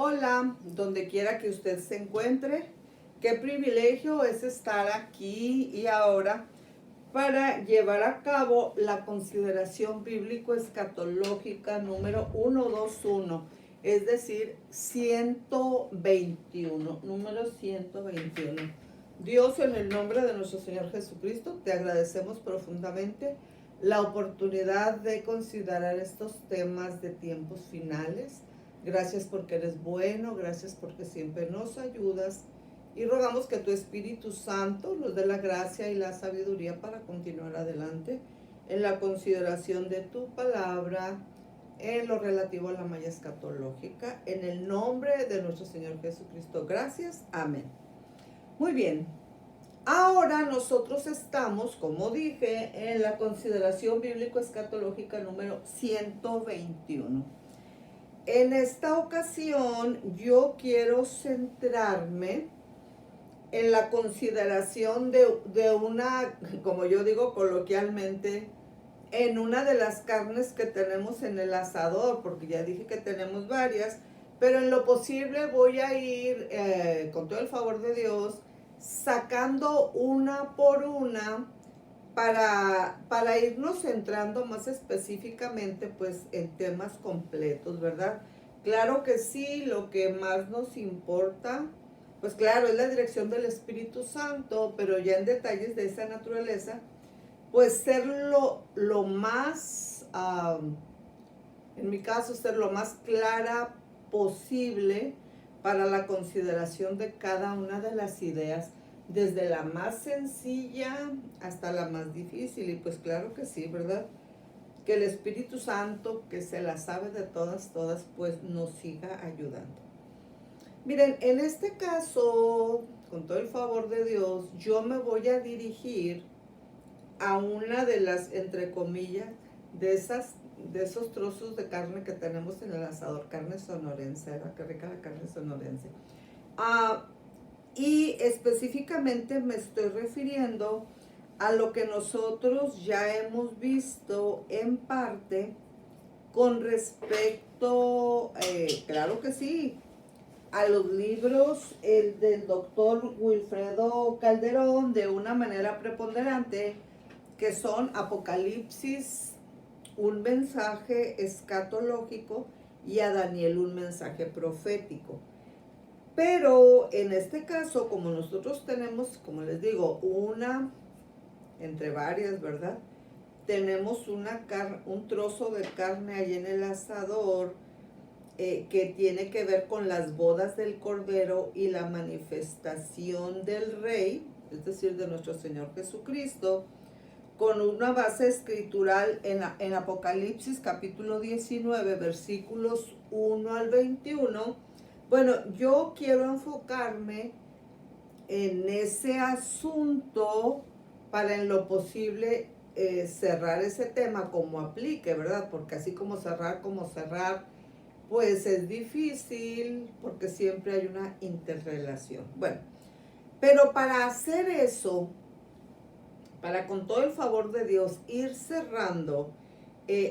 Hola, donde quiera que usted se encuentre, qué privilegio es estar aquí y ahora para llevar a cabo la consideración bíblico-escatológica número 121, es decir, 121, número 121. Dios, en el nombre de nuestro Señor Jesucristo, te agradecemos profundamente la oportunidad de considerar estos temas de tiempos finales. Gracias porque eres bueno, gracias porque siempre nos ayudas y rogamos que tu Espíritu Santo nos dé la gracia y la sabiduría para continuar adelante en la consideración de tu palabra en lo relativo a la malla escatológica. En el nombre de nuestro Señor Jesucristo, gracias, amén. Muy bien, ahora nosotros estamos, como dije, en la consideración bíblico-escatológica número 121. En esta ocasión yo quiero centrarme en la consideración de una, como yo digo coloquialmente, en una de las carnes que tenemos en el asador, porque ya dije que tenemos varias, pero en lo posible voy a ir, con todo el favor de Dios, sacando una por una para irnos centrando más específicamente pues en temas completos, ¿verdad? Claro que sí, lo que más nos importa, pues claro, es la dirección del Espíritu Santo, pero ya en detalles de esa naturaleza, pues ser lo más, en mi caso, ser lo más clara posible para la consideración de cada una de las ideas, desde la más sencilla hasta la más difícil. Y pues claro que sí, ¿verdad? Que el Espíritu Santo, que se la sabe de todas, pues nos siga ayudando. Miren, en este caso, con todo el favor de Dios, yo me voy a dirigir a una de las, entre comillas, de esos trozos de carne que tenemos en el asador, carne sonorense, ¿verdad? Qué rica la carne sonorense. Y específicamente me estoy refiriendo a lo que nosotros ya hemos visto en parte con respecto, claro que sí, a los libros del doctor Wilfredo Calderón de una manera preponderante, que son Apocalipsis, un mensaje escatológico, y a Daniel, un mensaje profético. Pero en este caso, como nosotros tenemos, como les digo, una, entre varias, ¿verdad? Tenemos un trozo de carne ahí en el asador, que tiene que ver con las bodas del Cordero y la manifestación del Rey, es decir, de nuestro Señor Jesucristo, con una base escritural en Apocalipsis capítulo 19, versículos 1 al 21. Bueno, yo quiero enfocarme en ese asunto para en lo posible cerrar ese tema como aplique, ¿verdad? Porque así como cerrar, pues es difícil porque siempre hay una interrelación. Bueno, pero para hacer eso, para con todo el favor de Dios ir cerrando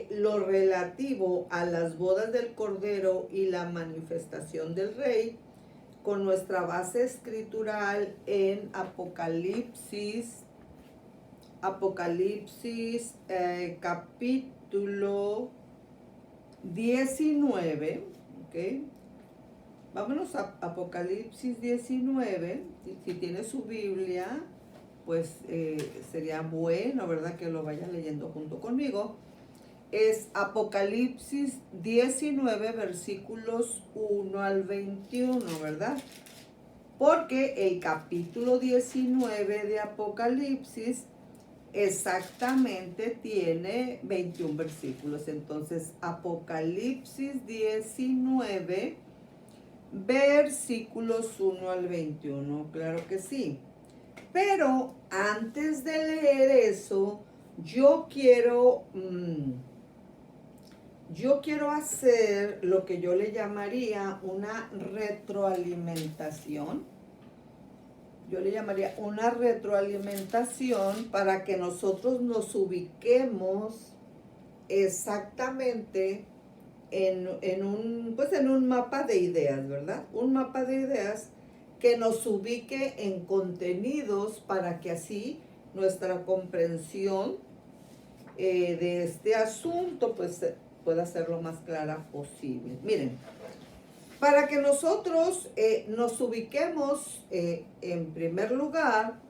lo relativo a las bodas del Cordero y la manifestación del Rey, con nuestra base escritural en Apocalipsis capítulo 19, ¿ok? Vámonos a Apocalipsis 19, si tiene su Biblia, pues sería bueno, ¿verdad?, que lo vaya leyendo junto conmigo. Es Apocalipsis 19, versículos 1 al 21, ¿verdad? Porque el capítulo 19 de Apocalipsis exactamente tiene 21 versículos. Entonces, Apocalipsis 19, versículos 1 al 21, claro que sí. Pero antes de leer eso, yo quiero hacer lo que yo le llamaría una retroalimentación. Yo le llamaría una retroalimentación para que nosotros nos ubiquemos exactamente en un mapa de ideas, ¿verdad? Un mapa de ideas que nos ubique en contenidos para que así nuestra comprensión de este asunto pues pueda ser lo más clara posible. Miren, para que nosotros nos ubiquemos en primer lugar,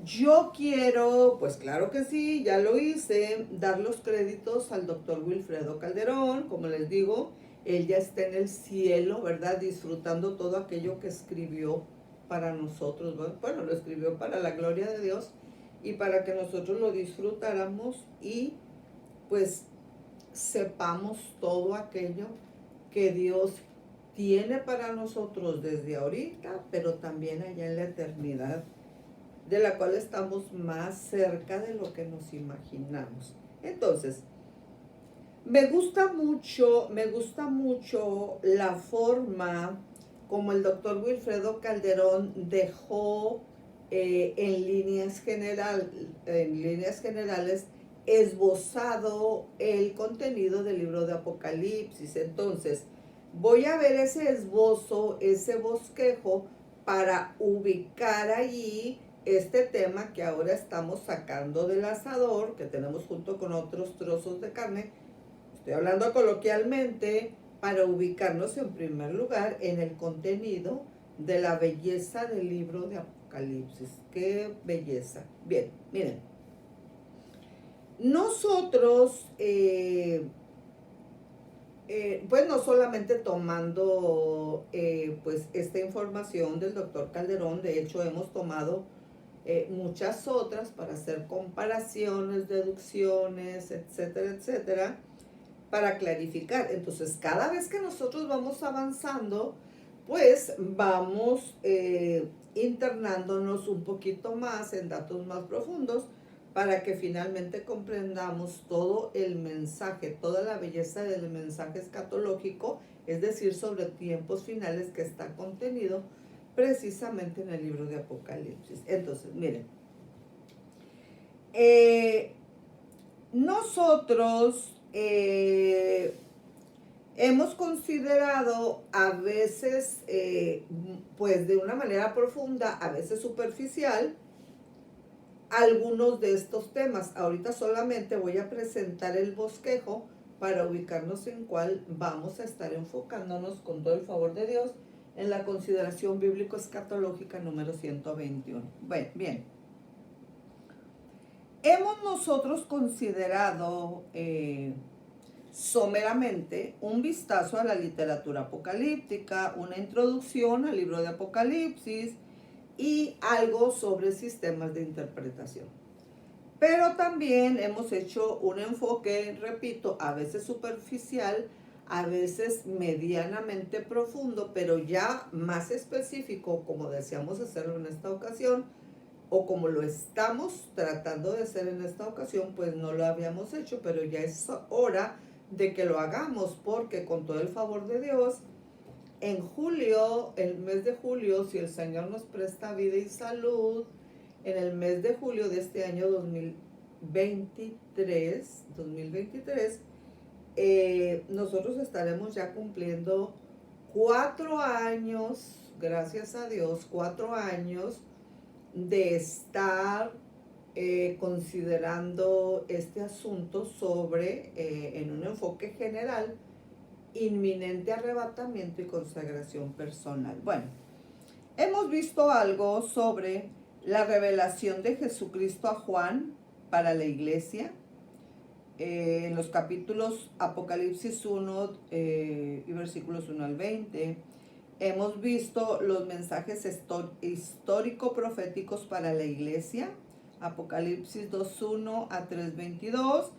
yo quiero, pues claro que sí, ya lo hice, dar los créditos al doctor Wilfredo Calderón. Como les digo, él ya está en el cielo, ¿verdad? Disfrutando todo aquello que escribió para nosotros. Bueno, lo escribió para la gloria de Dios y para que nosotros lo disfrutáramos y pues sepamos todo aquello que Dios tiene para nosotros desde ahorita, pero también allá en la eternidad, de la cual estamos más cerca de lo que nos imaginamos. Entonces, me gusta mucho la forma como el doctor Wilfredo Calderón dejó en líneas generales esbozado el contenido del libro de Apocalipsis. Entonces, voy a ver ese esbozo, ese bosquejo, para ubicar allí este tema que ahora estamos sacando del asador, que tenemos junto con otros trozos de carne. Estoy hablando coloquialmente para ubicarnos en primer lugar en el contenido de la belleza del libro de Apocalipsis. ¡Qué belleza! Bien, miren. Nosotros, pues no solamente tomando pues esta información del doctor Calderón, de hecho hemos tomado muchas otras para hacer comparaciones, deducciones, etcétera, etcétera, para clarificar. Entonces, cada vez que nosotros vamos avanzando, pues vamos internándonos un poquito más en datos más profundos para que finalmente comprendamos todo el mensaje, toda la belleza del mensaje escatológico, es decir, sobre tiempos finales que está contenido precisamente en el libro de Apocalipsis. Entonces, miren, nosotros hemos considerado a veces, pues de una manera profunda, a veces superficial, algunos de estos temas. Ahorita solamente voy a presentar el bosquejo para ubicarnos en cuál vamos a estar enfocándonos con todo el favor de Dios en la consideración bíblico-escatológica número 121. Bueno, bien. Hemos nosotros considerado someramente un vistazo a la literatura apocalíptica, una introducción al libro de Apocalipsis y algo sobre sistemas de interpretación. Pero también hemos hecho un enfoque, repito, a veces superficial, a veces medianamente profundo, pero ya más específico, como deseamos hacerlo en esta ocasión, o como lo estamos tratando de hacer en esta ocasión, pues no lo habíamos hecho, pero ya es hora de que lo hagamos, porque con todo el favor de Dios, en julio, el mes de julio, si el Señor nos presta vida y salud, en el mes de julio de este año 2023, nosotros estaremos ya cumpliendo 4 años, gracias a Dios, 4 años de estar considerando este asunto sobre, en un enfoque general, inminente arrebatamiento y consagración personal. Bueno, hemos visto algo sobre la revelación de Jesucristo a Juan para la iglesia, en los capítulos Apocalipsis 1 y versículos 1 al 20. Hemos visto los mensajes histórico-proféticos para la iglesia, Apocalipsis 2:1 a 3:22,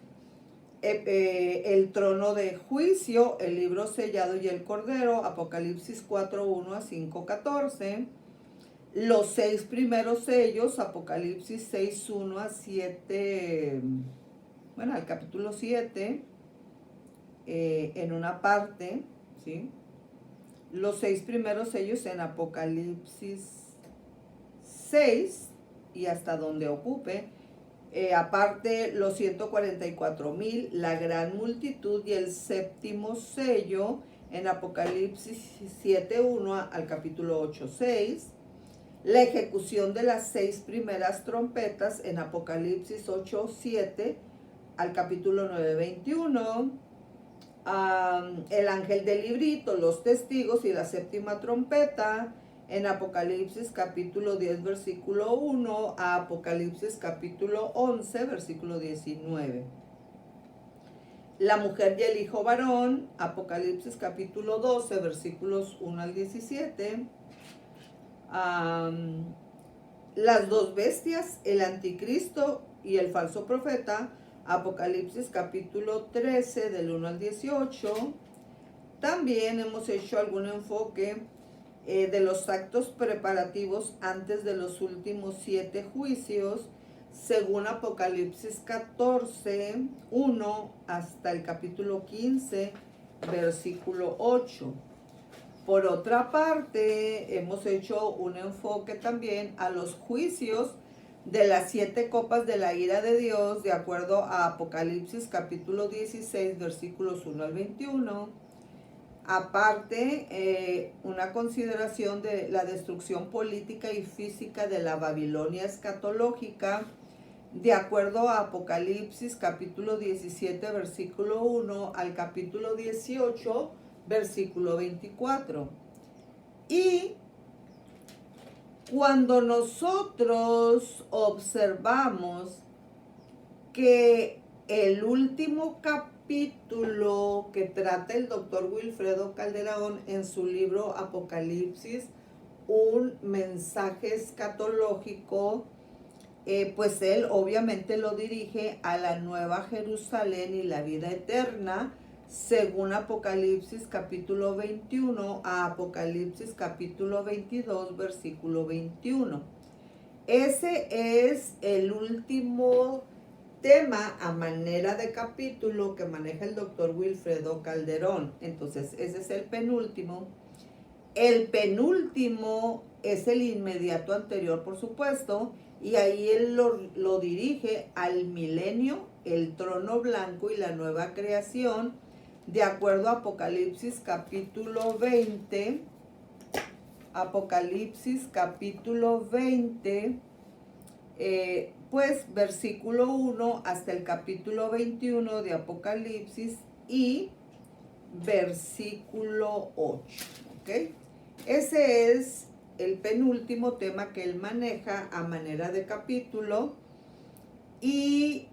el trono de juicio, el libro sellado y el cordero, Apocalipsis 4:1 a 5:14, los 6 primeros sellos, Apocalipsis 6:1 a 7, bueno, al capítulo 7, en una parte, ¿sí? Los 6 primeros sellos en Apocalipsis 6 y hasta donde ocupe. Aparte los 144,000, la gran multitud y el séptimo sello en Apocalipsis 7:1 al capítulo 8:6. La ejecución de las 6 primeras trompetas en Apocalipsis 8:7 al capítulo 9:21. El ángel del librito, los testigos y la séptima trompeta en Apocalipsis capítulo 10 versículo 1 a Apocalipsis capítulo 11 versículo 19. La mujer y el hijo varón, Apocalipsis capítulo 12 versículos 1 al 17. Las dos bestias, el anticristo y el falso profeta, Apocalipsis capítulo 13 del 1 al 18. También hemos hecho algún enfoque de los actos preparativos antes de los últimos 7 juicios, según Apocalipsis 14, 1 hasta el capítulo 15, versículo 8. Por otra parte, hemos hecho un enfoque también a los juicios de las 7 copas de la ira de Dios, de acuerdo a Apocalipsis capítulo 16, versículos 1 al 21. Aparte, una consideración de la destrucción política y física de la Babilonia escatológica, de acuerdo a Apocalipsis capítulo 17, versículo 1 al capítulo 18, versículo 24. Y cuando nosotros observamos que el último capítulo que trata el doctor Wilfredo Calderón en su libro Apocalipsis, un mensaje escatológico, pues él obviamente lo dirige a la Nueva Jerusalén y la vida eterna, según Apocalipsis capítulo 21 a Apocalipsis capítulo 22, versículo 21. Ese es el último tema a manera de capítulo que maneja el doctor Wilfredo Calderón. Entonces, ese es el penúltimo. El penúltimo es el inmediato anterior, por supuesto, y ahí él lo dirige al milenio, el trono blanco y la nueva creación, de acuerdo a Apocalipsis capítulo 20. Apocalipsis capítulo 20, pues versículo 1 hasta el capítulo 21 de Apocalipsis y versículo 8. ¿Ok? Ese es el penúltimo tema que él maneja a manera de capítulo. Y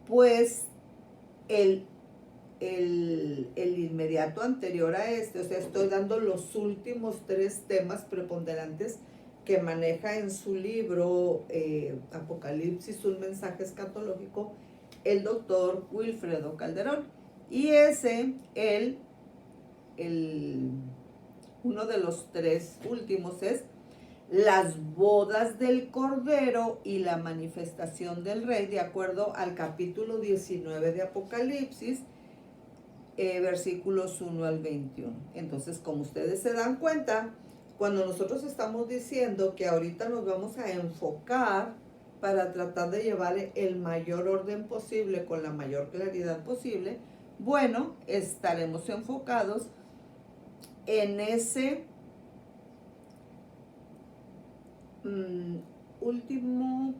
pues el inmediato anterior a este, o sea, estoy dando los últimos 3 temas preponderantes que maneja en su libro Apocalipsis, un mensaje escatológico, el doctor Wilfredo Calderón. Y ese, uno de los 3 últimos es las bodas del Cordero y la manifestación del Rey, de acuerdo al capítulo 19 de Apocalipsis, versículos 1 al 21. Entonces, como ustedes se dan cuenta, cuando nosotros estamos diciendo que ahorita nos vamos a enfocar para tratar de llevar el mayor orden posible, con la mayor claridad posible, bueno, estaremos enfocados en ese último,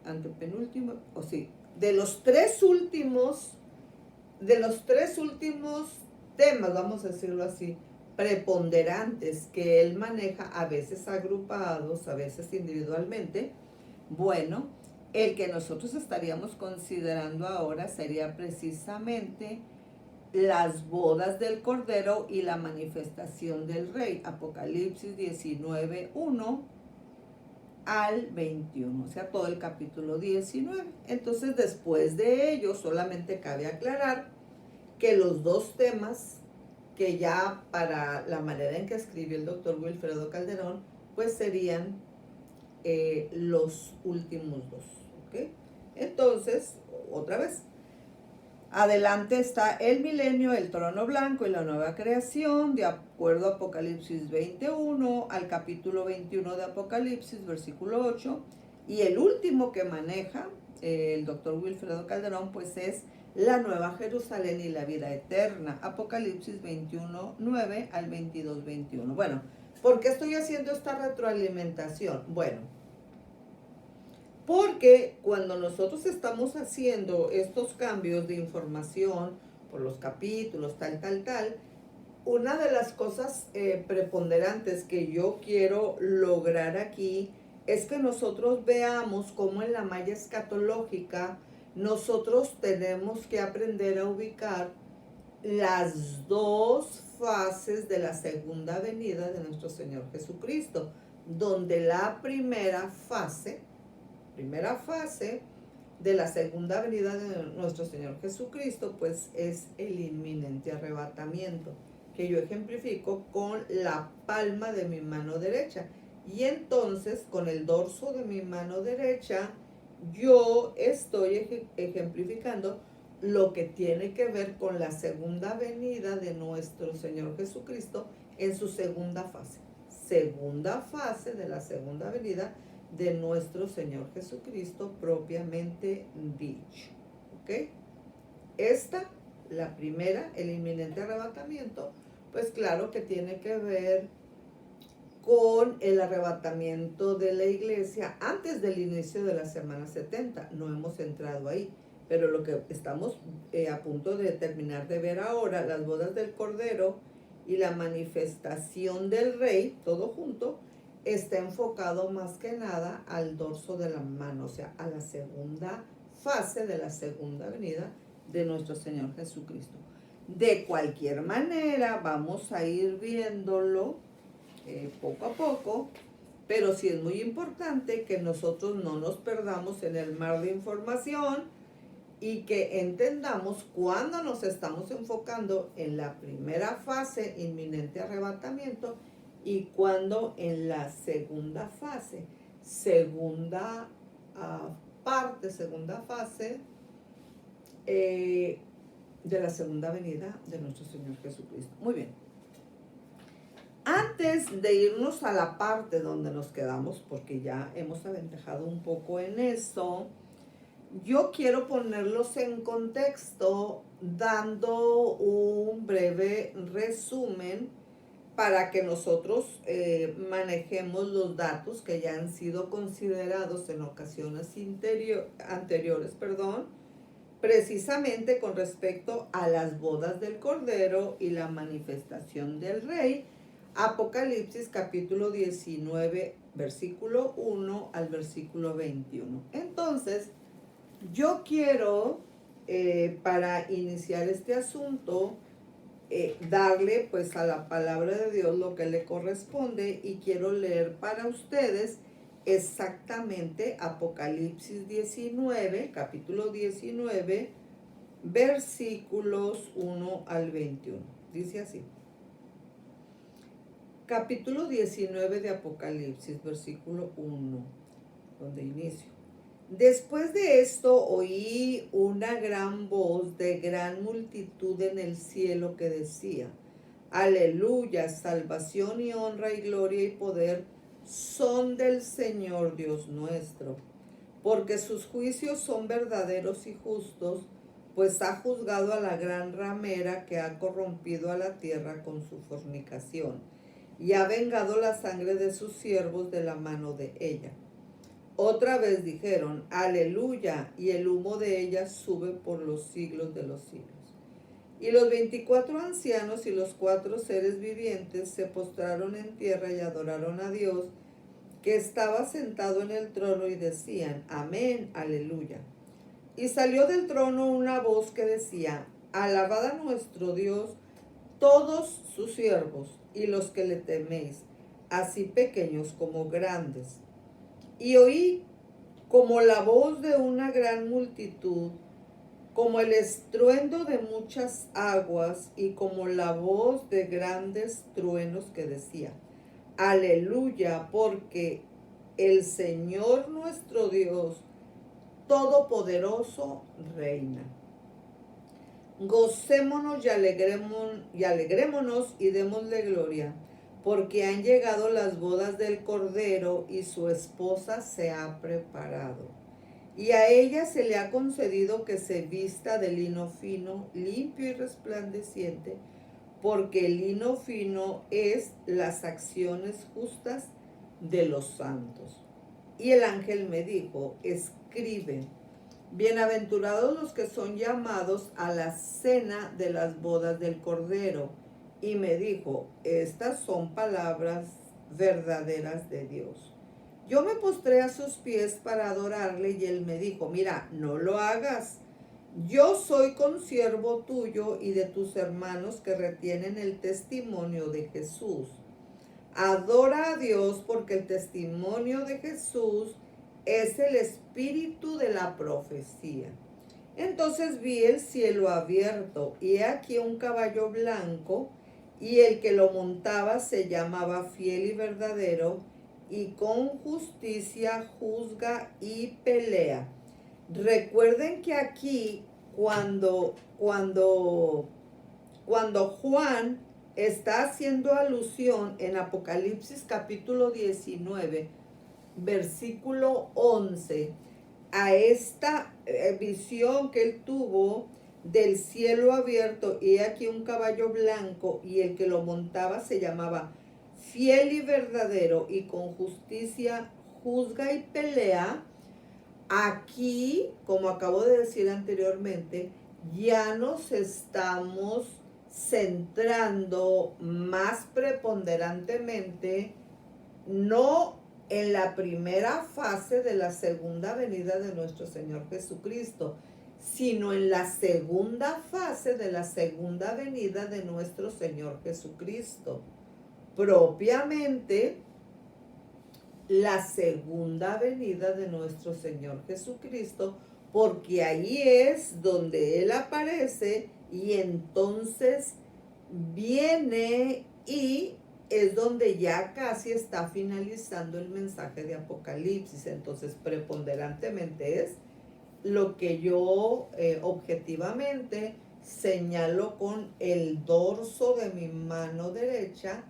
antepenúltimo, o sí, de los tres últimos temas, vamos a decirlo así, preponderantes que él maneja, a veces agrupados, a veces individualmente. Bueno, el que nosotros estaríamos considerando ahora sería precisamente las bodas del Cordero y la manifestación del Rey, Apocalipsis 19, 1 al 21, o sea, todo el capítulo 19. Entonces, después de ello, solamente cabe aclarar que los 2 temas que ya para la manera en que escribió el doctor Wilfredo Calderón, pues serían los últimos 2, ¿ok? Entonces, otra vez, adelante está el milenio, el trono blanco y la nueva creación, de acuerdo a Apocalipsis 21 al capítulo 21 de Apocalipsis, versículo 8. Y el último que maneja el doctor Wilfredo Calderón, pues es la Nueva Jerusalén y la vida eterna. Apocalipsis 21, 9 al 22, 21. Bueno, ¿por qué estoy haciendo esta retroalimentación? Bueno, porque cuando nosotros estamos haciendo estos cambios de información por los capítulos, tal, una de las cosas preponderantes que yo quiero lograr aquí es que nosotros veamos cómo en la malla escatológica nosotros tenemos que aprender a ubicar las dos fases de la segunda venida de nuestro Señor Jesucristo, donde la primera fase de la segunda venida de nuestro Señor Jesucristo, pues es el inminente arrebatamiento, que yo ejemplifico con la palma de mi mano derecha. Y entonces, con el dorso de mi mano derecha, yo estoy ejemplificando lo que tiene que ver con la segunda venida de nuestro Señor Jesucristo en su segunda fase. Segunda fase de la segunda venida de nuestro Señor Jesucristo propiamente dicho. ¿Ok? Esta, la primera, el inminente arrebatamiento, pues claro que tiene que ver con el arrebatamiento de la iglesia antes del inicio de la semana 70. No hemos entrado ahí, pero lo que estamos a punto de terminar de ver ahora, las bodas del Cordero y la manifestación del Rey, todo junto, está enfocado más que nada al dorso de la mano, o sea, a la segunda fase de la segunda venida de nuestro Señor Jesucristo. De cualquier manera, vamos a ir viéndolo poco a poco, pero sí es muy importante que nosotros no nos perdamos en el mar de información y que entendamos cuándo nos estamos enfocando en la primera fase, inminente arrebatamiento, y cuándo en la segunda fase, segunda fase de la segunda venida de nuestro Señor Jesucristo. Muy bien. Antes de irnos a la parte donde nos quedamos, porque ya hemos aventajado un poco en eso, yo quiero ponerlos en contexto dando un breve resumen para que nosotros manejemos los datos que ya han sido considerados en ocasiones anteriores, precisamente con respecto a las bodas del Cordero y la manifestación del Rey. Apocalipsis capítulo 19, versículo 1 al versículo 21. Entonces, yo quiero, para iniciar este asunto, darle pues a la palabra de Dios lo que le corresponde, y quiero leer para ustedes exactamente Apocalipsis 19, capítulo 19, versículos 1 al 21. Dice así. Capítulo 19 de Apocalipsis, versículo 1, donde inicio. Después de esto oí una gran voz de gran multitud en el cielo que decía: Aleluya, salvación y honra y gloria y poder son del Señor Dios nuestro, porque sus juicios son verdaderos y justos, pues ha juzgado a la gran ramera que ha corrompido a la tierra con su fornicación, y ha vengado la sangre de sus siervos de la mano de ella. Otra vez dijeron: Aleluya, y el humo de ella sube por los siglos de los siglos. Y los 24 ancianos y los 4 seres vivientes se postraron en tierra y adoraron a Dios, que estaba sentado en el trono, y decían: Amén, aleluya. Y salió del trono una voz que decía: Alabad a nuestro Dios todos sus siervos y los que le teméis, así pequeños como grandes. Y oí como la voz de una gran multitud, como el estruendo de muchas aguas, y como la voz de grandes truenos que decía: Aleluya, porque el Señor nuestro Dios Todopoderoso reina. Gocémonos y alegrémonos y démosle gloria, porque han llegado las bodas del Cordero y su esposa se ha preparado. Y a ella se le ha concedido que se vista de lino fino, limpio y resplandeciente, porque el lino fino es las acciones justas de los santos. Y el ángel me dijo, escribe, bienaventurados los que son llamados a la cena de las bodas del Cordero. Y me dijo, estas son palabras verdaderas de Dios. Yo me postré a sus pies para adorarle y él me dijo, mira, no lo hagas. Yo soy consiervo tuyo y de tus hermanos que retienen el testimonio de Jesús. Adora a Dios porque el testimonio de Jesús es el espíritu de la profecía. Entonces vi el cielo abierto y he aquí un caballo blanco y el que lo montaba se llamaba Fiel y Verdadero y con justicia juzga y pelea. Recuerden que aquí cuando Juan está haciendo alusión en Apocalipsis capítulo 19, versículo 11, a esta visión que él tuvo del cielo abierto y aquí un caballo blanco y el que lo montaba se llamaba Fiel y Verdadero y con justicia juzga y pelea. Aquí, como acabo de decir anteriormente, ya nos estamos centrando más preponderantemente no en la primera fase de la segunda venida de nuestro Señor Jesucristo, sino en la segunda fase de la segunda venida de nuestro Señor Jesucristo. Propiamente, la segunda venida de nuestro Señor Jesucristo, porque ahí es donde Él aparece y entonces viene y es donde ya casi está finalizando el mensaje de Apocalipsis. Entonces, preponderantemente es lo que yo objetivamente señalo con el dorso de mi mano derecha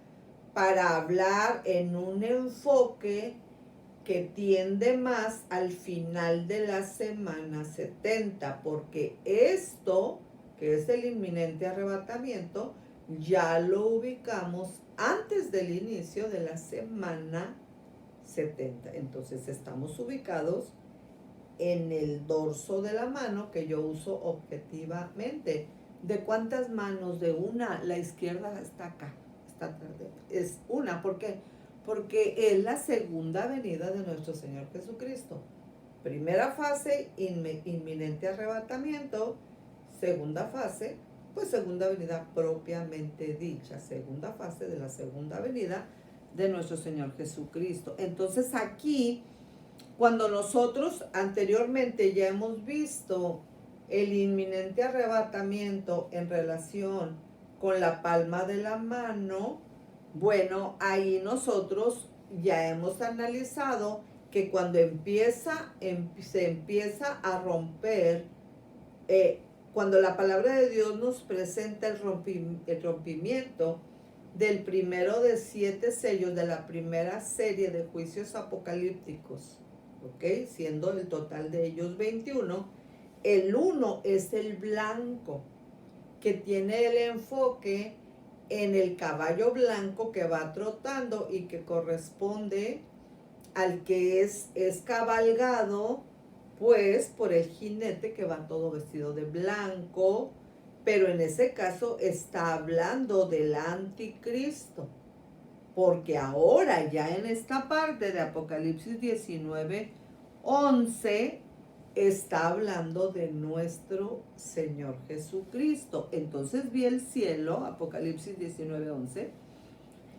para hablar en un enfoque que tiende más al final de la semana 70, porque esto, que es el inminente arrebatamiento, ya lo ubicamos antes del inicio de la semana 70. Entonces estamos ubicados en el dorso de la mano que yo uso objetivamente. ¿De cuántas manos? De una. La izquierda está acá, está atrás de es una. ¿Por qué? Porque es la segunda venida de nuestro Señor Jesucristo. Primera fase, inminente arrebatamiento. Segunda fase, pues segunda venida propiamente dicha. Segunda fase de la segunda venida de nuestro Señor Jesucristo. Entonces aquí, cuando nosotros anteriormente ya hemos visto el inminente arrebatamiento en relación con la palma de la mano, bueno, ahí nosotros ya hemos analizado que cuando se empieza a romper, cuando la palabra de Dios nos presenta el rompimiento del primero de 7 sellos de la primera serie de juicios apocalípticos, ¿ok? Siendo el total de ellos 21, el 1 es el blanco, que tiene el enfoque en el caballo blanco que va trotando y que corresponde al que es cabalgado, pues, por el jinete que va todo vestido de blanco, pero en ese caso está hablando del anticristo, porque ahora ya en esta parte de Apocalipsis 19, 11, está hablando de nuestro Señor Jesucristo. Entonces vi el cielo, Apocalipsis 19, 11.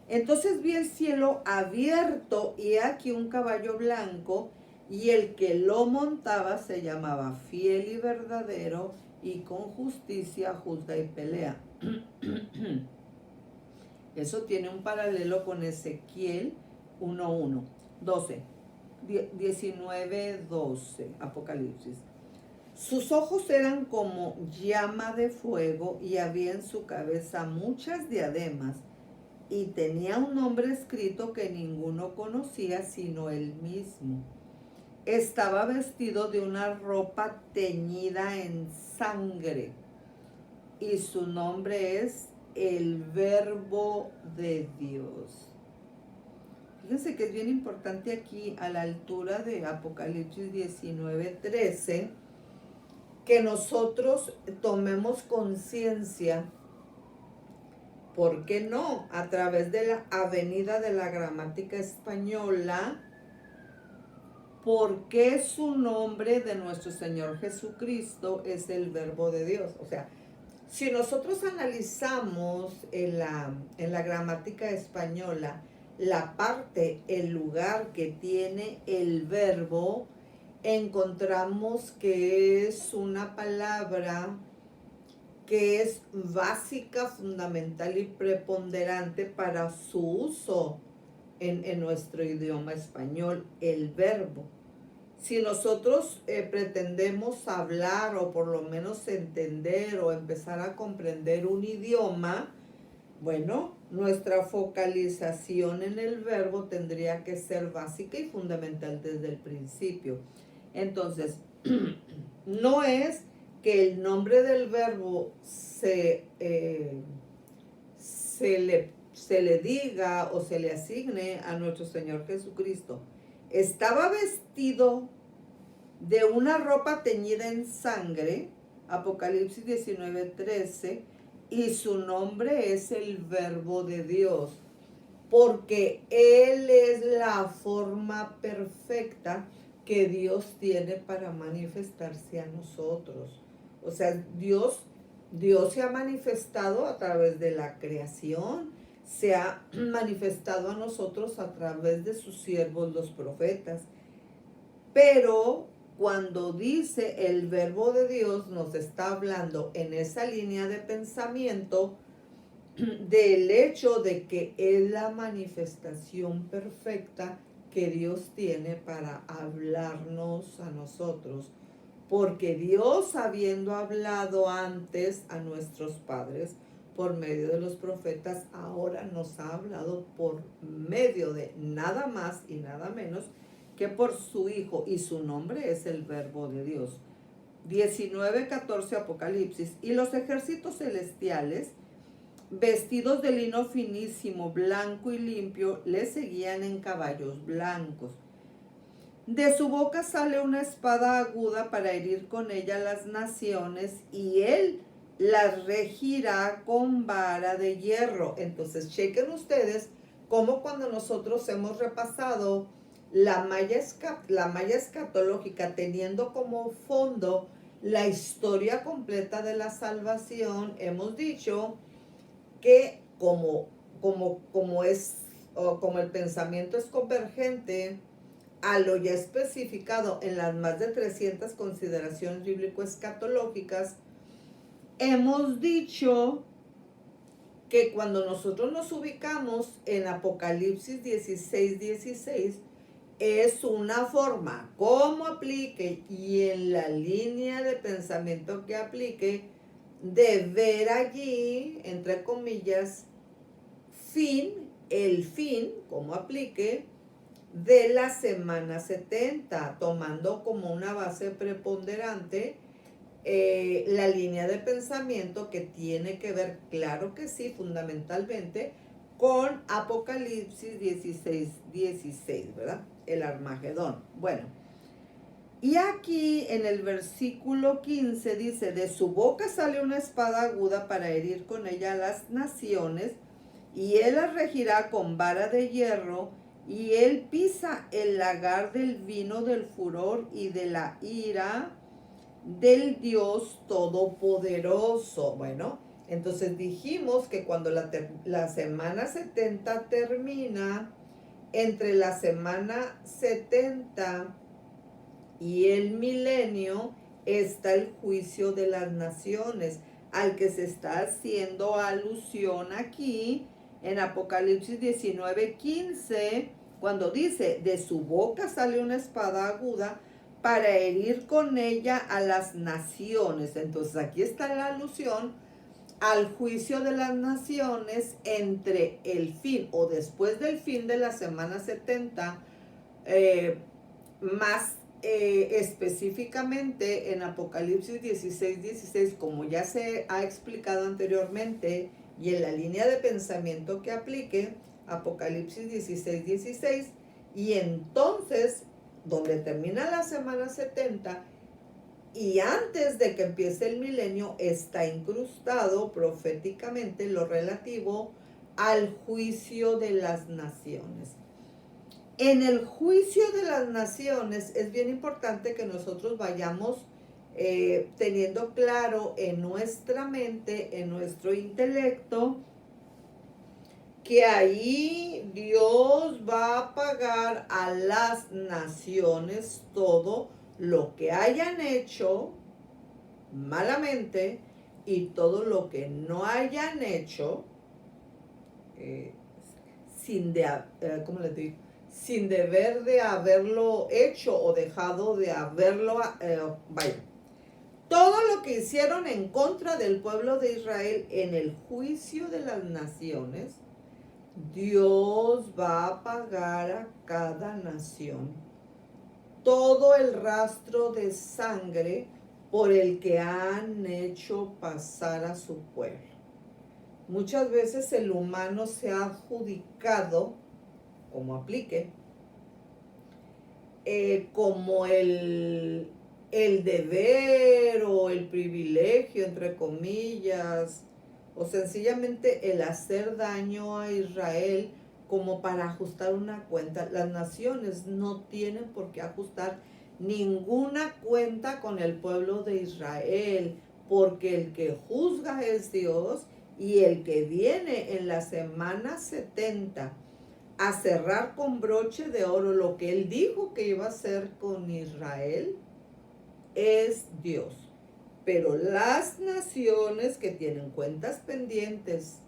Entonces vi el cielo abierto y aquí un caballo blanco y el que lo montaba se llamaba Fiel y Verdadero y con justicia juzga y pelea. Eso tiene un paralelo con Ezequiel 1:1, 12. 19:12, Apocalipsis. Sus ojos eran como llama de fuego y había en su cabeza muchas diademas y tenía un nombre escrito que ninguno conocía sino él mismo. Estaba vestido de una ropa teñida en sangre y su nombre es el Verbo de Dios. Fíjense que es bien importante aquí a la altura de Apocalipsis 19:13 que nosotros tomemos conciencia, ¿por qué no? A través de la avenida de la gramática española, ¿por qué su nombre de nuestro Señor Jesucristo es el Verbo de Dios? O sea, si nosotros analizamos en la gramática española la parte, el lugar que tiene el verbo, encontramos que es una palabra que es básica, fundamental y preponderante para su uso en nuestro idioma español, el verbo. Si nosotros pretendemos hablar o por lo menos entender o empezar a comprender un idioma, bueno, nuestra focalización en el verbo tendría que ser básica y fundamental desde el principio. Entonces, no es que el nombre del verbo se le diga o se le asigne a nuestro Señor Jesucristo. Estaba vestido de una ropa teñida en sangre, Apocalipsis 19:13, y su nombre es el Verbo de Dios, porque Él es la forma perfecta que Dios tiene para manifestarse a nosotros. O sea, Dios se ha manifestado a través de la creación, se ha manifestado a nosotros a través de sus siervos los profetas. Pero cuando dice el Verbo de Dios, nos está hablando en esa línea de pensamiento del hecho de que es la manifestación perfecta que Dios tiene para hablarnos a nosotros. Porque Dios, habiendo hablado antes a nuestros padres por medio de los profetas, ahora nos ha hablado por medio de nada más y nada menos que por su Hijo, y su nombre es el Verbo de Dios. 19:14 Apocalipsis. Y los ejércitos celestiales, vestidos de lino finísimo, blanco y limpio, le seguían en caballos blancos. De su boca sale una espada aguda para herir con ella las naciones, y él las regirá con vara de hierro. Entonces, chequen ustedes cómo cuando nosotros hemos repasado la malla escatológica, teniendo como fondo la historia completa de la salvación, hemos dicho que como el pensamiento es convergente a lo ya especificado en las más de 300 consideraciones bíblico-escatológicas, hemos dicho que cuando nosotros nos ubicamos en Apocalipsis 16:16, es una forma como aplique y en la línea de pensamiento que aplique de ver allí, entre comillas, el fin, como aplique, de la semana 70, tomando como una base preponderante la línea de pensamiento que tiene que ver, claro que sí, fundamentalmente, con Apocalipsis 16:16, ¿verdad? El Armagedón. Bueno, y aquí en el versículo 15 dice, de su boca sale una espada aguda para herir con ella a las naciones, y él las regirá con vara de hierro, y él pisa el lagar del vino del furor y de la ira del Dios Todopoderoso. Bueno, entonces dijimos que cuando la semana 70 termina, entre la semana 70 y el milenio está el juicio de las naciones, al que se está haciendo alusión aquí en Apocalipsis 19:15, cuando dice, de su boca sale una espada aguda para herir con ella a las naciones. Entonces aquí está la alusión al juicio de las naciones entre el fin o después del fin de la semana 70, más específicamente en Apocalipsis 16:16, como ya se ha explicado anteriormente, y en la línea de pensamiento que aplique, Apocalipsis 16:16, y entonces, donde termina la semana 70, y antes de que empiece el milenio, está incrustado proféticamente lo relativo al juicio de las naciones. En el juicio de las naciones es bien importante que nosotros vayamos teniendo claro en nuestra mente, en nuestro intelecto, que ahí Dios va a pagar a las naciones todo lo que hayan hecho malamente y todo lo que no hayan hecho ¿cómo les digo? Sin deber de haberlo hecho o dejado de haberlo, vaya, todo lo que hicieron en contra del pueblo de Israel en el juicio de las naciones, Dios va a pagar a cada nación todo el rastro de sangre por el que han hecho pasar a su pueblo. Muchas veces el humano se ha adjudicado, como aplique, como el deber o el privilegio, entre comillas, o sencillamente el hacer daño a Israel como para ajustar una cuenta. Las naciones no tienen por qué ajustar ninguna cuenta con el pueblo de Israel, porque el que juzga es Dios, y el que viene en la semana 70 a cerrar con broche de oro lo que él dijo que iba a hacer con Israel es Dios. Pero las naciones que tienen cuentas pendientes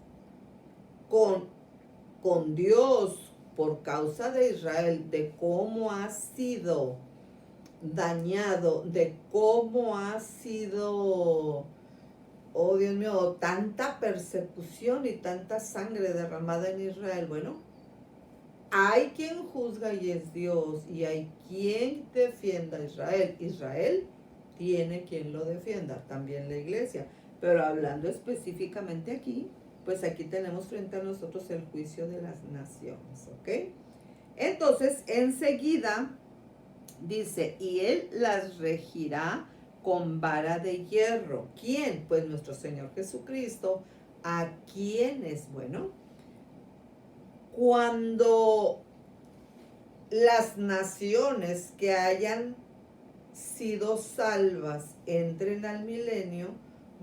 con Dios por causa de Israel, de cómo ha sido dañado, de cómo ha sido, oh Dios mío, tanta persecución y tanta sangre derramada en Israel, bueno, hay quien juzga y es Dios, y hay quien defienda a Israel. Israel tiene quien lo defienda, también la iglesia. Pero hablando específicamente aquí, pues aquí tenemos frente a nosotros el juicio de las naciones, ¿ok? Entonces, enseguida dice, y él las regirá con vara de hierro. ¿Quién? Pues nuestro Señor Jesucristo. ¿A quién es? Bueno, cuando las naciones que hayan sido salvas entren al milenio,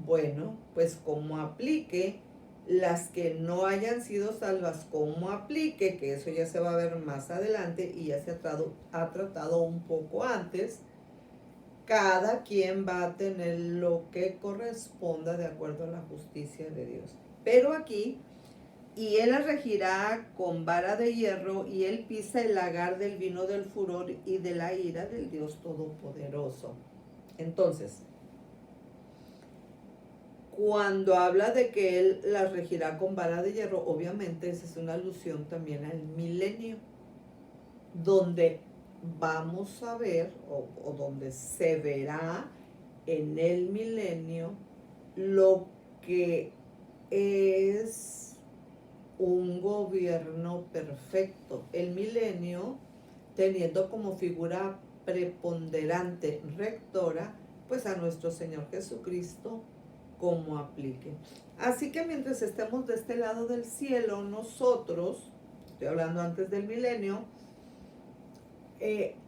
bueno, pues como aplique, las que no hayan sido salvas, como aplique, que eso ya se va a ver más adelante y ya se ha tratado un poco antes, cada quien va a tener lo que corresponda de acuerdo a la justicia de Dios. Pero aquí, y él la regirá con vara de hierro, y él pisa el lagar del vino del furor y de la ira del Dios Todopoderoso. Entonces, cuando habla de que él las regirá con vara de hierro, obviamente esa es una alusión también al milenio, donde vamos a ver, o donde se verá en el milenio lo que es un gobierno perfecto. El milenio teniendo como figura preponderante, rectora, pues a nuestro Señor Jesucristo, como aplique. Así que mientras estemos de este lado del cielo, nosotros, estoy hablando antes del milenio,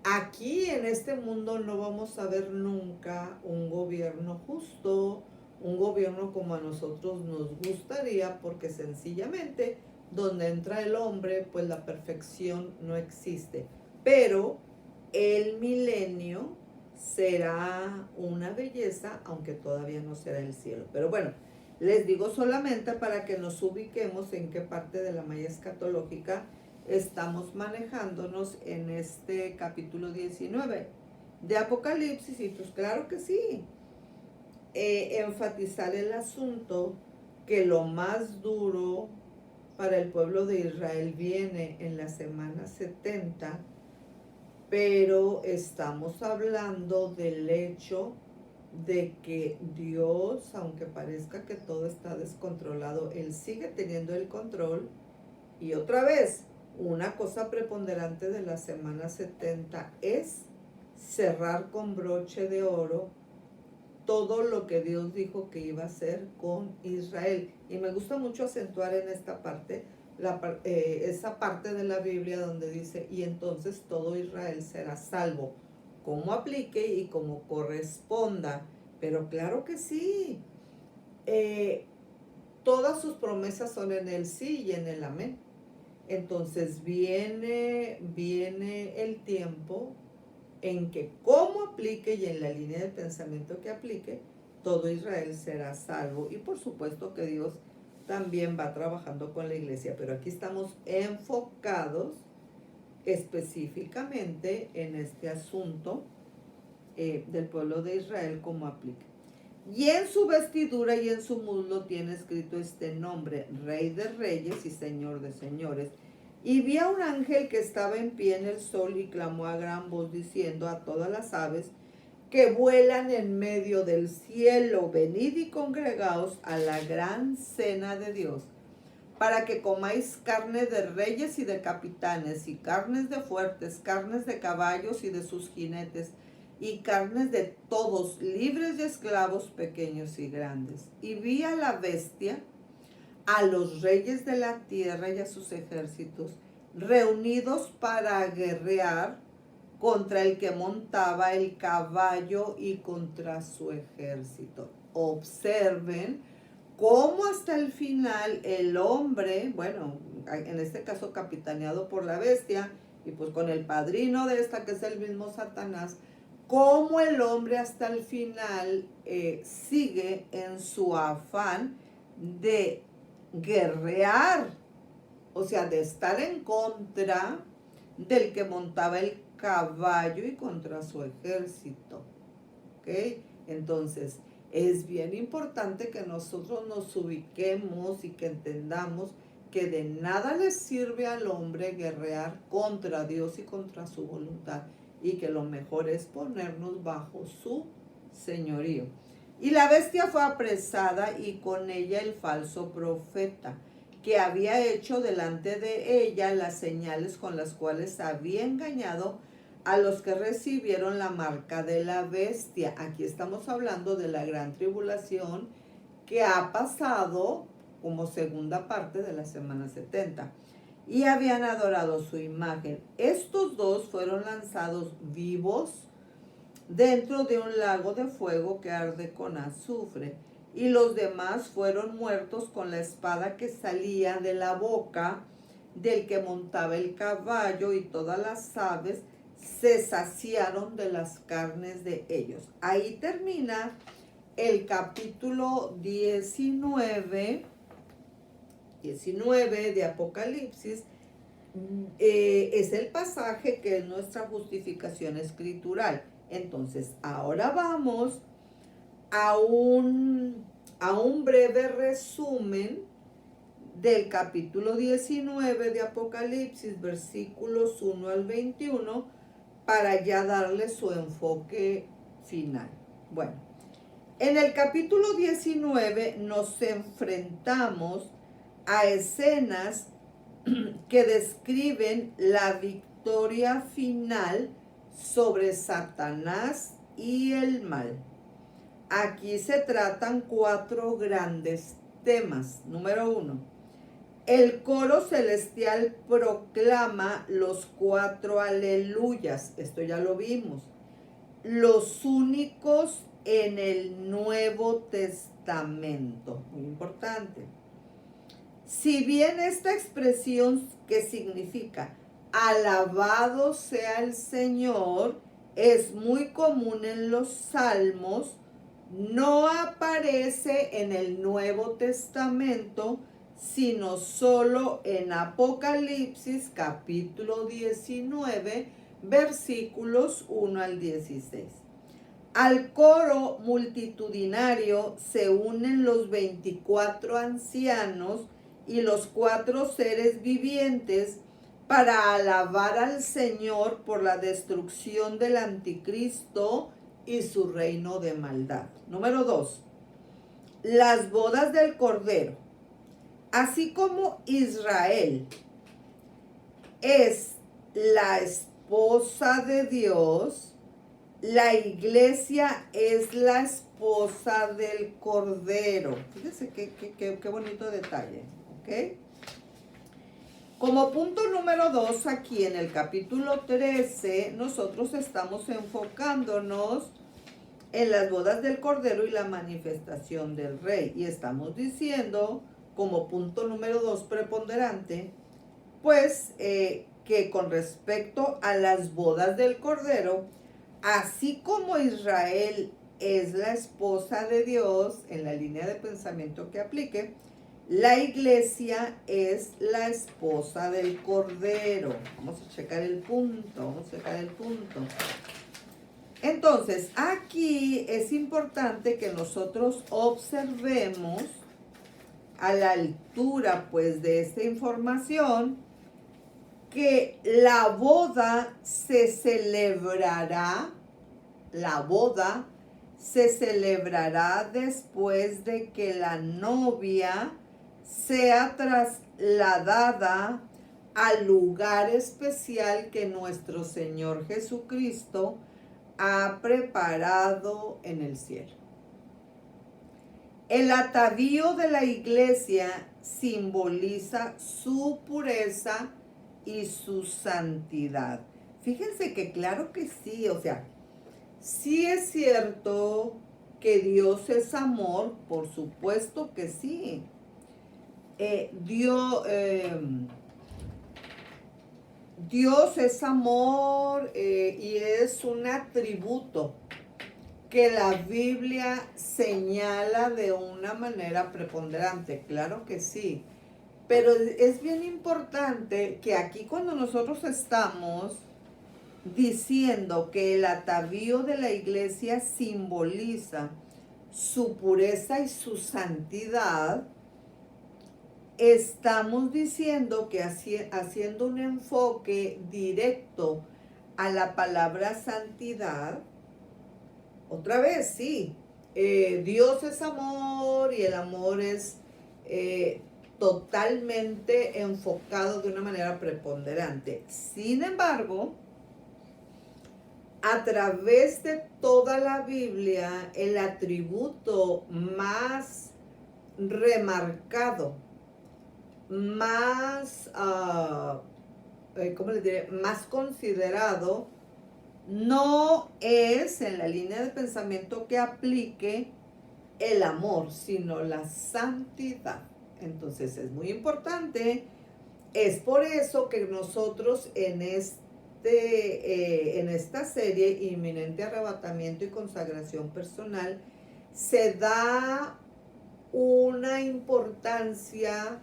aquí en este mundo no vamos a ver nunca un gobierno justo, un gobierno como a nosotros nos gustaría, porque sencillamente donde entra el hombre, pues la perfección no existe. Pero el milenio será una belleza, aunque todavía no será el cielo. Pero bueno, les digo solamente para que nos ubiquemos en qué parte de la malla escatológica estamos manejándonos en este capítulo 19 de Apocalipsis. Y pues claro que sí, enfatizar el asunto que lo más duro para el pueblo de Israel viene en la semana 70, pero estamos hablando del hecho de que Dios, aunque parezca que todo está descontrolado, Él sigue teniendo el control. Y otra vez, una cosa preponderante de la semana 70 es cerrar con broche de oro todo lo que Dios dijo que iba a hacer con Israel. Y me gusta mucho acentuar en esta parte, esa parte de la Biblia donde dice, y entonces todo Israel será salvo, como aplique y como corresponda. Pero claro que sí, todas sus promesas son en el sí y en el amén. Entonces viene el tiempo en que como aplique y en la línea de pensamiento que aplique, todo Israel será salvo. Y por supuesto que Dios también va trabajando con la iglesia, pero aquí estamos enfocados específicamente en este asunto del pueblo de Israel como aplica. Y en su vestidura y en su muslo tiene escrito este nombre, Rey de Reyes y Señor de Señores. Y vi a un ángel que estaba en pie en el sol y clamó a gran voz diciendo a todas las aves que vuelan en medio del cielo, venid y congregaos a la gran cena de Dios, para que comáis carne de reyes y de capitanes, y carnes de fuertes, carnes de caballos y de sus jinetes, y carnes de todos, libres y esclavos, pequeños y grandes. Y vi a la bestia, a los reyes de la tierra y a sus ejércitos, reunidos para guerrear contra el que montaba el caballo y contra su ejército. Observen cómo hasta el final el hombre, bueno, en este caso capitaneado por la bestia, y pues con el padrino de esta que es el mismo Satanás, cómo el hombre hasta el final sigue en su afán de guerrear, o sea, de estar en contra del que montaba el caballo y contra su ejército. ¿Ok? Entonces, es bien importante que nosotros nos ubiquemos y que entendamos que de nada le sirve al hombre guerrear contra Dios y contra su voluntad, y que lo mejor es ponernos bajo su señorío. Y la bestia fue apresada y con ella el falso profeta, que había hecho delante de ella las señales con las cuales había engañado a los que recibieron la marca de la bestia. Aquí estamos hablando de la gran tribulación que ha pasado como segunda parte de la semana 70. Y habían adorado su imagen. Estos dos fueron lanzados vivos dentro de un lago de fuego que arde con azufre. Y los demás fueron muertos con la espada que salía de la boca del que montaba el caballo, y todas las aves se saciaron de las carnes de ellos. Ahí termina el capítulo 19 de Apocalipsis. Es el pasaje que es nuestra justificación escritural. Entonces, ahora vamos a un breve resumen del capítulo 19 de Apocalipsis, versículos 1 al 21, para ya darle su enfoque final. Bueno, en el capítulo 19 nos enfrentamos a escenas que describen la victoria final sobre Satanás y el mal. Aquí se tratan 4 grandes temas. Número 1, el coro celestial proclama los 4 aleluyas. Esto ya lo vimos. Los únicos en el Nuevo Testamento. Muy importante. Si bien esta expresión, que significa alabado sea el Señor, es muy común en los Salmos, no aparece en el Nuevo Testamento, sino solo en Apocalipsis capítulo 19, versículos 1 al 16. Al coro multitudinario se unen los 24 ancianos y los 4 seres vivientes para alabar al Señor por la destrucción del anticristo y su reino de maldad. Número 2. Las bodas del Cordero. Así como Israel es la esposa de Dios, la iglesia es la esposa del Cordero. Fíjense qué bonito detalle, ¿ok? Como punto número 2, aquí en el capítulo 13, nosotros estamos enfocándonos en las bodas del Cordero y la manifestación del Rey. Y estamos diciendo, como punto número 2 preponderante, pues que con respecto a las bodas del Cordero, así como Israel es la esposa de Dios, en la línea de pensamiento que aplique, la iglesia es la esposa del Cordero. Vamos a checar el punto, Entonces, aquí es importante que nosotros observemos a la altura, pues, de esta información, que la boda se celebrará después de que la novia sea trasladada al lugar especial que nuestro Señor Jesucristo ha preparado en el cielo. El atavío de la iglesia simboliza su pureza y su santidad. Fíjense que claro que sí, o sea, sí es cierto que Dios es amor, por supuesto que sí. Dios es amor y es un atributo que la Biblia señala de una manera preponderante, claro que sí. Pero es bien importante que aquí cuando nosotros estamos diciendo que el atavío de la iglesia simboliza su pureza y su santidad, estamos diciendo que haciendo un enfoque directo a la palabra santidad, otra vez, sí, Dios es amor y el amor es totalmente enfocado de una manera preponderante. Sin embargo, a través de toda la Biblia, el atributo más remarcado, más, ¿cómo les diré? Más considerado, no es en la línea de pensamiento que aplique el amor, sino la santidad. Entonces es muy importante. Es por eso que nosotros en esta serie Inminente Arrebatamiento y Consagración Personal se da una importancia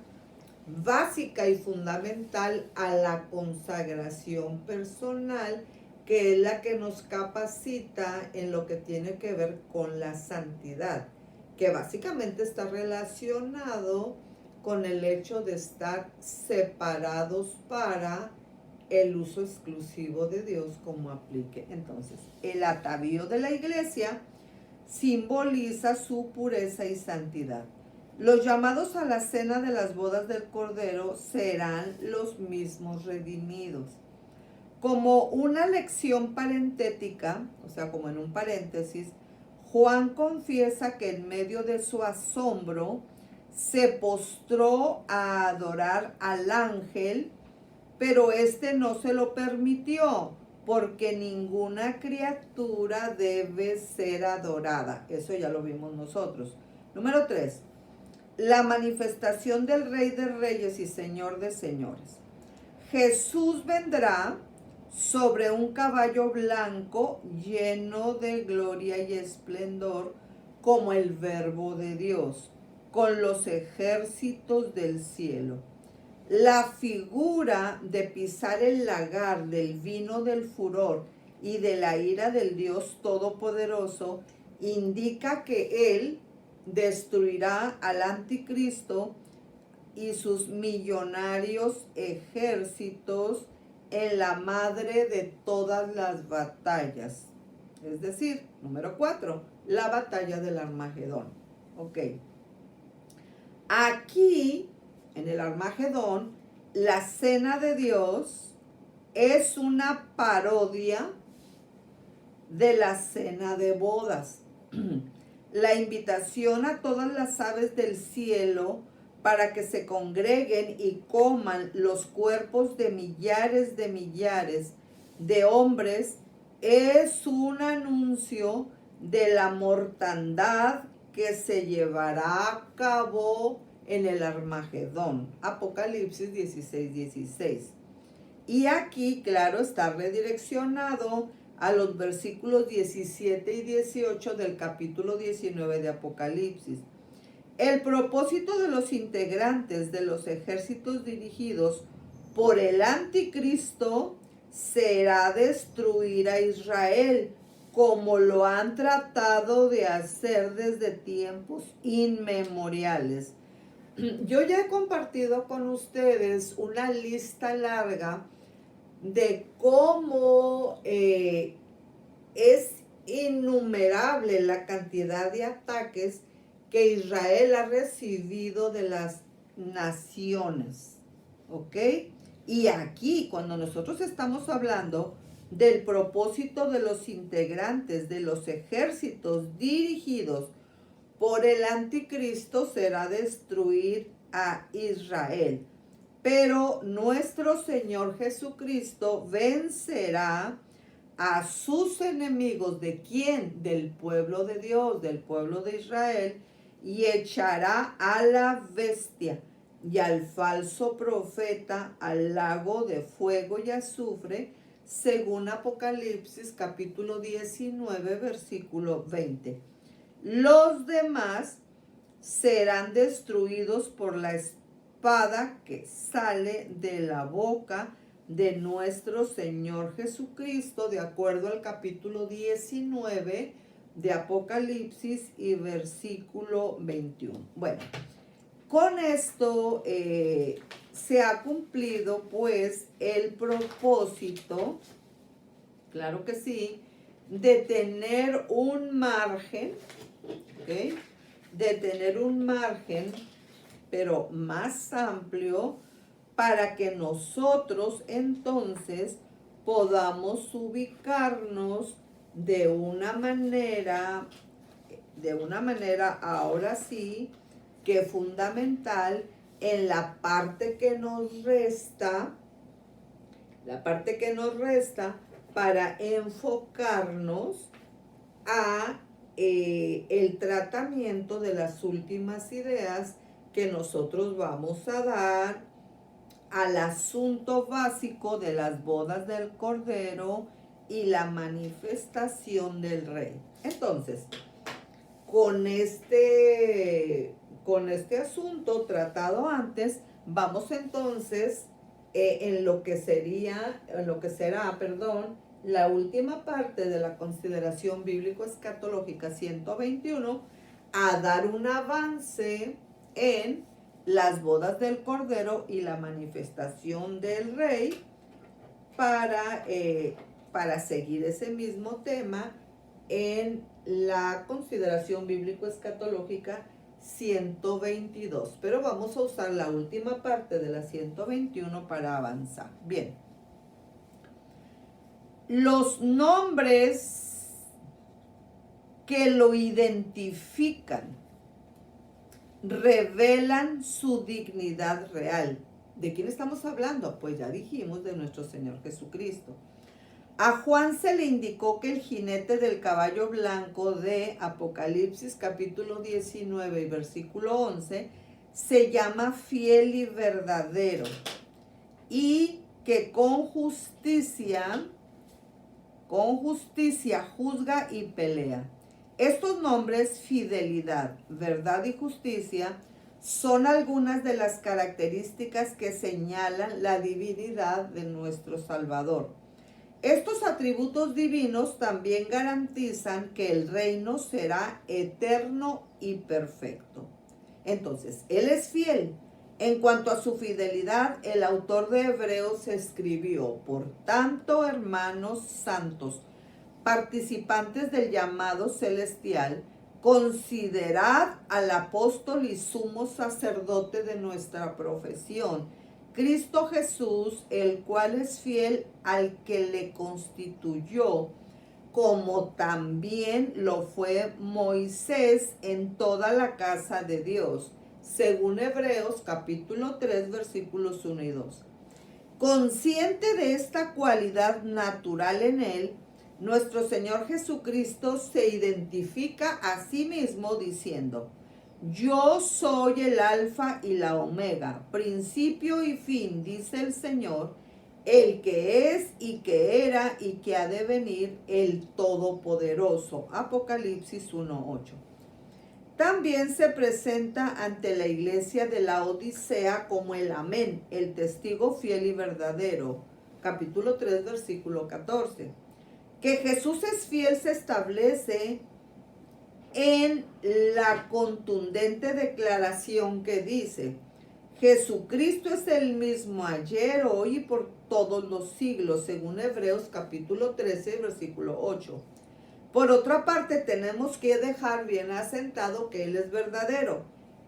básica y fundamental a la consagración personal, que es la que nos capacita en lo que tiene que ver con la santidad, que básicamente está relacionado con el hecho de estar separados para el uso exclusivo de Dios como aplique. Entonces, el atavío de la iglesia simboliza su pureza y santidad. Los llamados a la cena de las bodas del Cordero serán los mismos redimidos. Como una lección parentética, o sea, como en un paréntesis, Juan confiesa que en medio de su asombro se postró a adorar al ángel, pero este no se lo permitió, porque ninguna criatura debe ser adorada. Eso ya lo vimos nosotros. Número 3. La manifestación del Rey de Reyes y Señor de Señores. Jesús vendrá sobre un caballo blanco lleno de gloria y esplendor, como el Verbo de Dios, con los ejércitos del cielo. La figura de pisar el lagar del vino del furor y de la ira del Dios Todopoderoso, indica que Él destruirá al anticristo y sus millonarios ejércitos en la madre de todas las batallas. Es decir, número 4, la batalla del Armagedón. Ok. Aquí, en el Armagedón, la cena de Dios es una parodia de la cena de bodas. La invitación a todas las aves del cielo para que se congreguen y coman los cuerpos de millares de hombres es un anuncio de la mortandad que se llevará a cabo en el Armagedón. Apocalipsis 16:16. Y aquí, claro, está redireccionado a los versículos 17 y 18 del capítulo 19 de Apocalipsis. El propósito de los integrantes de los ejércitos dirigidos por el anticristo será destruir a Israel, como lo han tratado de hacer desde tiempos inmemoriales. Yo ya he compartido con ustedes una lista larga de cómo es innumerable la cantidad de ataques que Israel ha recibido de las naciones, ¿ok? Y aquí, cuando nosotros estamos hablando del propósito de los integrantes de los ejércitos dirigidos por el anticristo, será destruir a Israel. Pero nuestro Señor Jesucristo vencerá a sus enemigos. ¿De quién? Del pueblo de Dios, del pueblo de Israel, y echará a la bestia y al falso profeta al lago de fuego y azufre, según Apocalipsis capítulo 19, versículo 20. Los demás serán destruidos por la espada que sale de la boca de nuestro Señor Jesucristo, de acuerdo al capítulo 19 de Apocalipsis y versículo 21. Bueno, con esto se ha cumplido pues el propósito, claro que sí, de tener un margen, ¿ok? De tener un margen, pero más amplio, para que nosotros entonces podamos ubicarnos de una manera ahora sí que fundamental en la parte que nos resta, para enfocarnos a el tratamiento de las últimas ideas que nosotros vamos a dar al asunto básico de las bodas del Cordero y la manifestación del Rey. Entonces, con este asunto tratado antes, vamos entonces en lo que será, la última parte de la consideración bíblico-escatológica 121, a dar un avance en las bodas del Cordero y la manifestación del Rey, para seguir ese mismo tema en la consideración bíblico-escatológica 122. Pero vamos a usar la última parte de la 121 para avanzar. Bien. Los nombres que lo identifican revelan su dignidad real. ¿De quién estamos hablando? Pues ya dijimos, de nuestro Señor Jesucristo. A Juan se le indicó que el jinete del caballo blanco de Apocalipsis capítulo 19 y versículo 11 se llama fiel y verdadero, y que con justicia juzga y pelea. Estos nombres, fidelidad, verdad y justicia, son algunas de las características que señalan la divinidad de nuestro Salvador. Estos atributos divinos también garantizan que el reino será eterno y perfecto. Entonces, Él es fiel. En cuanto a su fidelidad, el autor de Hebreos escribió: por tanto, hermanos santos, participantes del llamado celestial, considerad al apóstol y sumo sacerdote de nuestra profesión, Cristo Jesús, el cual es fiel al que le constituyó, como también lo fue Moisés en toda la casa de Dios, según Hebreos capítulo 3 versículos 1 y 2. Consciente de esta cualidad natural en él, nuestro Señor Jesucristo se identifica a sí mismo diciendo: yo soy el alfa y la omega, principio y fin, dice el Señor, el que es y que era y que ha de venir, el Todopoderoso. Apocalipsis 1:8. También se presenta ante la iglesia de la Odisea como el Amén, el testigo fiel y verdadero. Capítulo 3, versículo 14. Que Jesús es fiel se establece en la contundente declaración que dice: Jesucristo es el mismo ayer, hoy y por todos los siglos, según Hebreos capítulo 13, versículo 8. Por otra parte, tenemos que dejar bien asentado que Él es verdadero.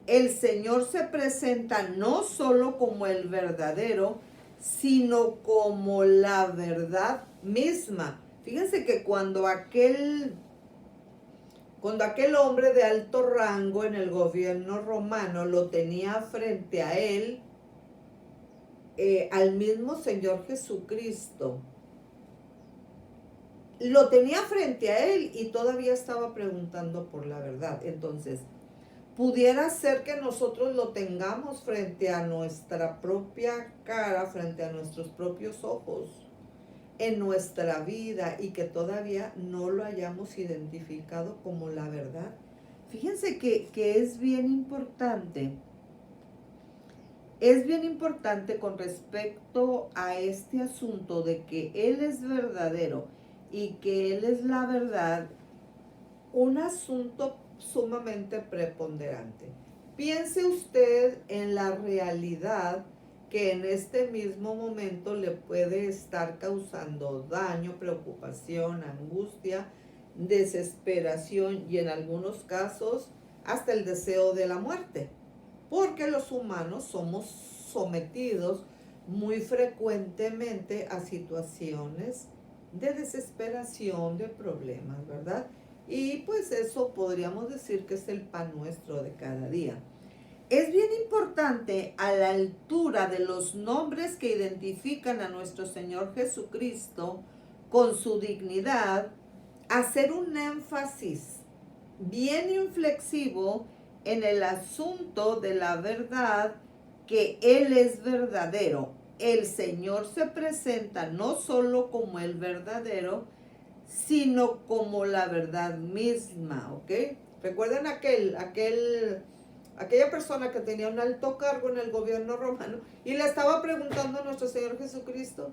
El Señor se presenta no solo como el verdadero, sino como la verdad misma. Fíjense que cuando aquel hombre de alto rango en el gobierno romano lo tenía frente a él, al mismo Señor Jesucristo, lo tenía frente a él y todavía estaba preguntando por la verdad. Entonces, pudiera ser que nosotros lo tengamos frente a nuestra propia cara, frente a nuestros propios ojos, en nuestra vida, y que todavía no lo hayamos identificado como la verdad. Fíjense que es bien importante. Es bien importante con respecto a este asunto de que Él es verdadero y que Él es la verdad, un asunto sumamente preponderante. Piense usted en la realidad que en este mismo momento le puede estar causando daño, preocupación, angustia, desesperación y en algunos casos hasta el deseo de la muerte. Porque los humanos somos sometidos muy frecuentemente a situaciones de desesperación, de problemas, ¿verdad? Y pues eso podríamos decir que es el pan nuestro de cada día. Es bien importante, a la altura de los nombres que identifican a nuestro Señor Jesucristo con su dignidad, hacer un énfasis bien inflexivo en el asunto de la verdad, que Él es verdadero. El Señor se presenta no solo como el verdadero, sino como la verdad misma, ¿ok? ¿Recuerdan aquella persona que tenía un alto cargo en el gobierno romano y le estaba preguntando a nuestro Señor Jesucristo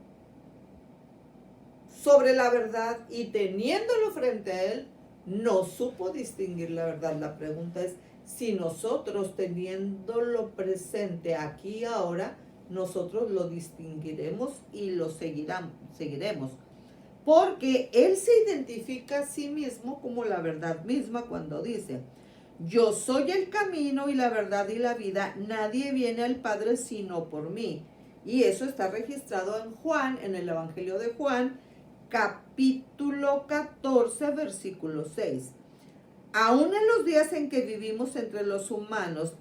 sobre la verdad, y teniéndolo frente a él, no supo distinguir la verdad? La pregunta es si nosotros, teniéndolo presente aquí y ahora, nosotros lo distinguiremos y lo seguiremos. Porque Él se identifica a sí mismo como la verdad misma cuando dice: yo soy el camino y la verdad y la vida, nadie viene al Padre sino por mí. Y eso está registrado en Juan, en el Evangelio de Juan, capítulo 14, versículo 6. Aún en los días en que vivimos entre los humanos,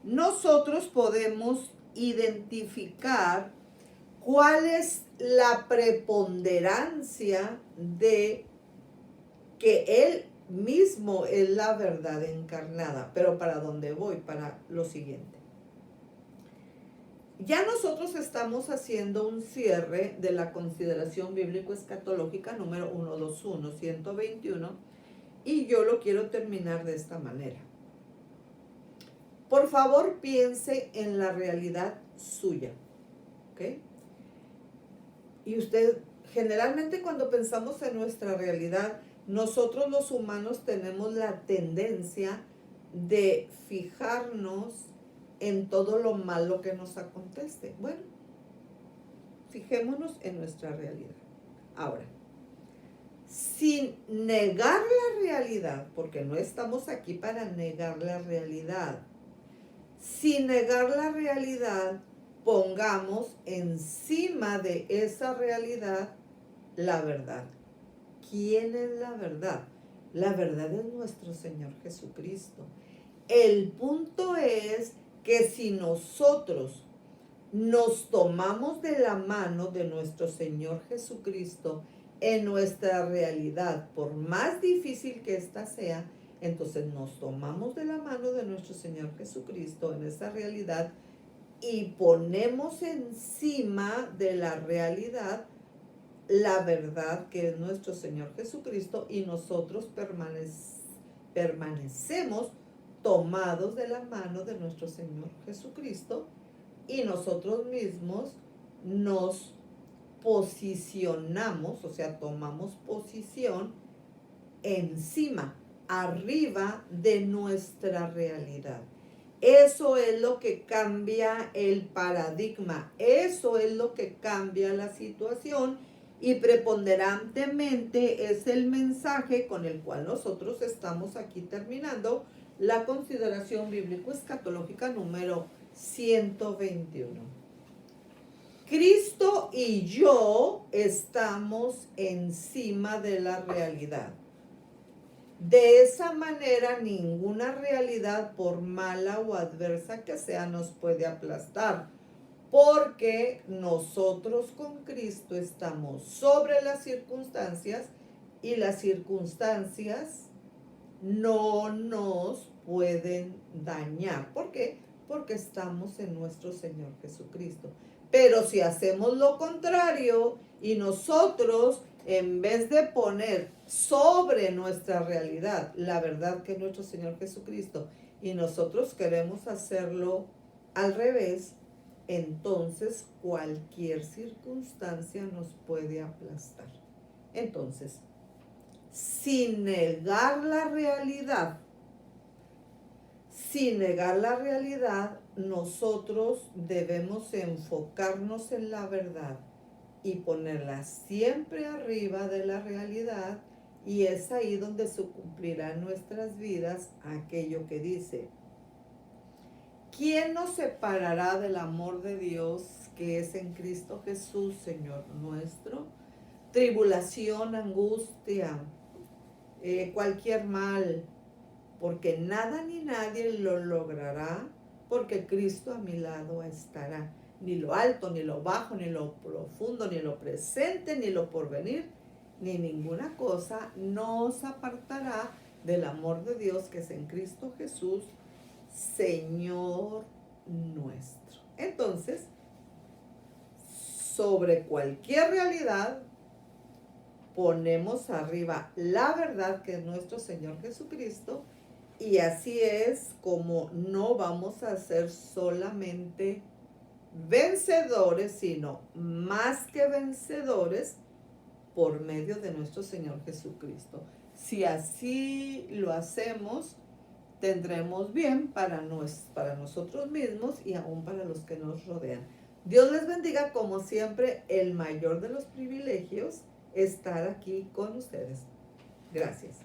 nosotros podemos identificar cuál es la preponderancia de que Él mismo es la verdad encarnada. Pero ¿para dónde voy? Para lo siguiente. Ya nosotros estamos haciendo un cierre de la consideración bíblico-escatológica número 121, 121, y yo lo quiero terminar de esta manera. Por favor, piense en la realidad suya, ¿ok? Y usted, generalmente cuando pensamos en nuestra realidad, nosotros los humanos tenemos la tendencia de fijarnos en todo lo malo que nos acontece. Bueno, fijémonos en nuestra realidad. Ahora, sin negar la realidad, porque no estamos aquí para negar la realidad, sin negar la realidad, pongamos encima de esa realidad la verdad. ¿Quién es la verdad? La verdad es nuestro Señor Jesucristo. El punto es que si nosotros nos tomamos de la mano de nuestro Señor Jesucristo en nuestra realidad, por más difícil que ésta sea, entonces nos tomamos de la mano de nuestro Señor Jesucristo en esa realidad y ponemos encima de la realidad la verdad que es nuestro Señor Jesucristo, y nosotros permanecemos tomados de la mano de nuestro Señor Jesucristo, y nosotros mismos nos posicionamos, o sea, tomamos posición encima, arriba de nuestra realidad. Eso es lo que cambia el paradigma, eso es lo que cambia la situación, y preponderantemente es el mensaje con el cual nosotros estamos aquí terminando la consideración bíblico-escatológica número 121. Cristo y yo estamos encima de la realidad. De esa manera, ninguna realidad, por mala o adversa que sea, nos puede aplastar, porque nosotros con Cristo estamos sobre las circunstancias, y las circunstancias no nos pueden dañar. ¿Por qué? Porque estamos en nuestro Señor Jesucristo. Pero si hacemos lo contrario y nosotros, en vez de poner sobre nuestra realidad la verdad que es nuestro Señor Jesucristo, y nosotros queremos hacerlo al revés, entonces cualquier circunstancia nos puede aplastar. Entonces, sin negar la realidad, nosotros debemos enfocarnos en la verdad y ponerla siempre arriba de la realidad, y es ahí donde se cumplirá en nuestras vidas aquello que dice: ¿quién nos separará del amor de Dios que es en Cristo Jesús, Señor nuestro? Tribulación, angustia, cualquier mal, porque nada ni nadie lo logrará, porque Cristo a mi lado estará. Ni lo alto, ni lo bajo, ni lo profundo, ni lo presente, ni lo porvenir, ni ninguna cosa nos apartará del amor de Dios que es en Cristo Jesús, Señor nuestro. Entonces, sobre cualquier realidad, ponemos arriba la verdad que es nuestro Señor Jesucristo, y así es como no vamos a ser solamente vencedores, sino más que vencedores por medio de nuestro Señor Jesucristo. Si así lo hacemos, tendremos bien para nosotros mismos y aún para los que nos rodean. Dios les bendiga, como siempre, el mayor de los privilegios, estar aquí con ustedes. Gracias.